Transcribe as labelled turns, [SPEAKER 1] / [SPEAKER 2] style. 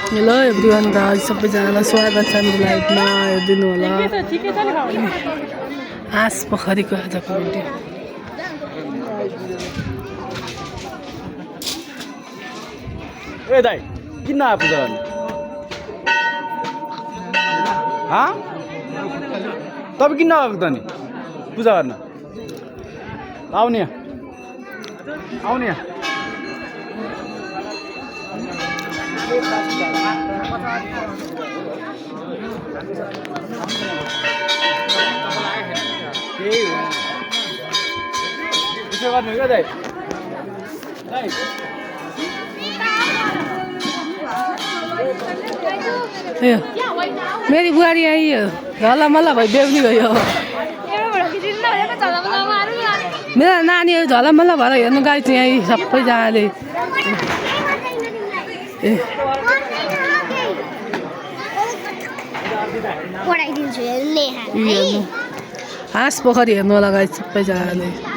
[SPEAKER 1] hello everyone guys सबैजनालाई स्वागत छ मेरो लाइभमा हेरिदिनु होला हाँस पोखरीको आजको भिडियो
[SPEAKER 2] ए दाइ किन आयो पूजा गर्न तपाईँ किन आएको त नि पूजा गर्न आउने आउने त्यसो गर्नु क्या दाइ
[SPEAKER 1] मेरी बुहारी आई हो झल्ला मल्ला भाइ बेहुली भयो मेरो नानीहरू झल्ला मल्ला भएर हेर्नु गाई चाहिँ यहीँ सबैजनाले हाँस पोखरी हेर्नु होला गाई सबैजनाले